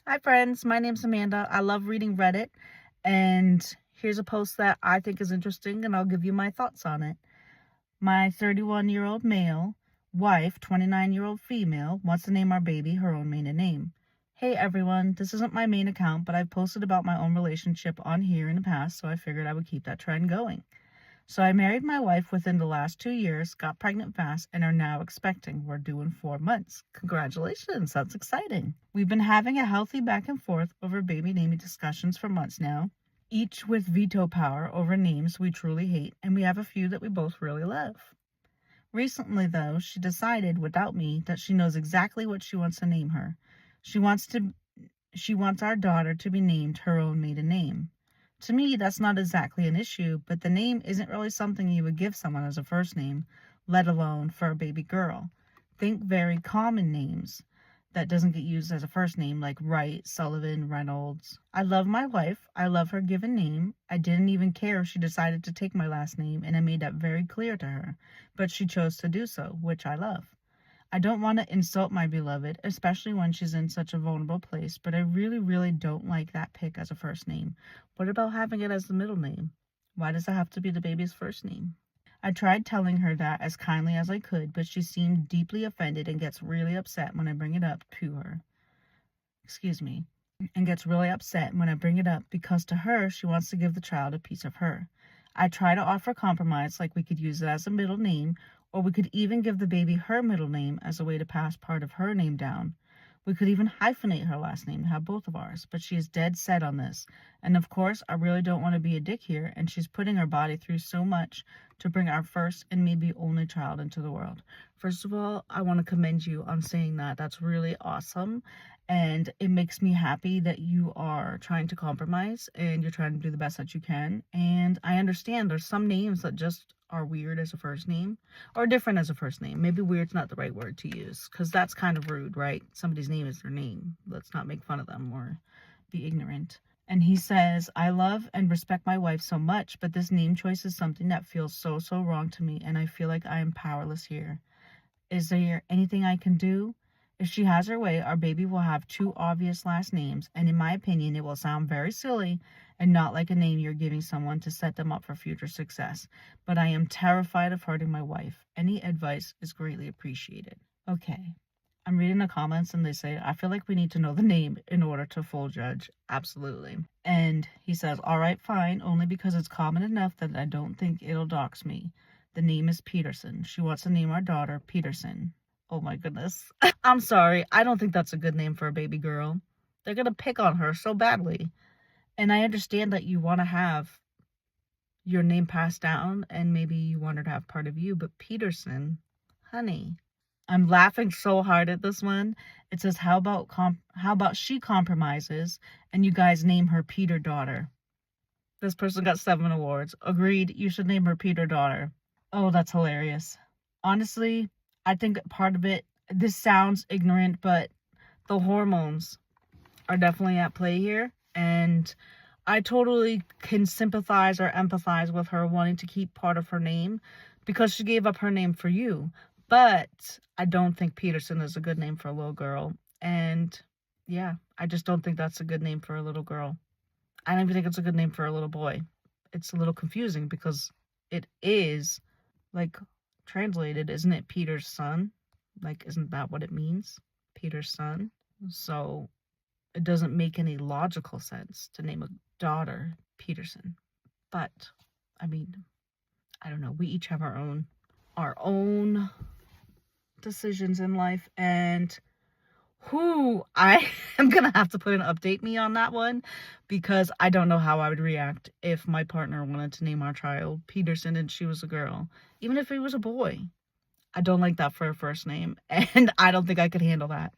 Hi friends, my name's Amanda. I love reading Reddit, and here's a post that I think is interesting, and I'll give you my thoughts on it. My 31-year-old male wife, 29-year-old female, wants to name our baby her own maiden name. Hey everyone, this isn't my main account, but I've posted about my own relationship on here in the past, so I figured I would keep that trend going. So I married my wife within the last 2 years, got pregnant fast, and are now expecting. We're due in 4 months. Congratulations, that's exciting. We've been having a healthy back and forth over baby naming discussions for months now, each with veto power over names we truly hate, and we have a few that we both really love. Recently, though, she decided without me that she knows exactly what she wants to name her. She wants our daughter to be named her own maiden name. To me, that's not exactly an issue, but the name isn't really something you would give someone as a first name, let alone for a baby girl. Think very common names that doesn't get used as a first name, like Wright, Sullivan, Reynolds. I love my wife. I love her given name. I didn't even care if she decided to take my last name, and I made that very clear to her, but she chose to do so, which I love. I don't want to insult my beloved, especially when she's in such a vulnerable place, but I really, really don't like that pick as a first name. What about having it as the middle name? Why does it have to be the baby's first name? I tried telling her that as kindly as I could, but she seemed deeply offended and gets really upset when I bring it up to her. Excuse me. And gets really upset when I bring it up because to her, she wants to give the child a piece of her. I try to offer compromise, like we could use it as a middle name, or we could even give the baby her middle name as a way to pass part of her name down. We could even hyphenate her last name to have both of ours, but she is dead set on this. And of course, I really don't want to be a dick here, and she's putting her body through so much to bring our first and maybe only child into the world. First of all, I want to commend you on saying that. That's really awesome. And it makes me happy that you are trying to compromise and you're trying to do the best that you can. And I understand there's some names that just are weird as a first name or different as a first name. Maybe weird's not the right word to use because that's kind of rude, right? Somebody's name is their name. Let's not make fun of them or be ignorant. And he says, I love and respect my wife so much, but this name choice is something that feels so, so wrong to me. And I feel like I am powerless here. Is there anything I can do? If she has her way, our baby will have two obvious last names, and in my opinion, it will sound very silly and not like a name you're giving someone to set them up for future success. But I am terrified of hurting my wife. Any advice is greatly appreciated. Okay, I'm reading the comments and they say, I feel like we need to know the name in order to full judge. Absolutely. And he says, all right, fine, only because it's common enough that I don't think it'll dox me. The name is Peterson. She wants to name our daughter Peterson. Oh my goodness. I'm sorry. I don't think that's a good name for a baby girl. They're going to pick on her so badly. And I understand that you want to have your name passed down and maybe you want her to have part of you, but Peterson, honey. I'm laughing so hard at this one. It says, how about she compromises and you guys name her Peter daughter? This person got 7 awards. Agreed, you should name her Peter daughter. Oh, that's hilarious. Honestly, I think part of it, this sounds ignorant, but the hormones are definitely at play here. And I totally can sympathize or empathize with her wanting to keep part of her name because she gave up her name for you. But I don't think Peterson is a good name for a little girl. And yeah, I just don't think that's a good name for a little girl. I don't even think it's a good name for a little boy. It's a little confusing because it is, like, translated, isn't it Peter's son? Like, isn't that what it means? Peter's son? So it doesn't make any logical sense to name a daughter Peterson. But, I mean, I don't know. We each have our own decisions in life, and I am gonna have to put an update me on that one because I don't know how I would react if my partner wanted to name our child Peterson and she was a girl. Even if he was a boy. I don't like that for a first name, and I don't think I could handle that.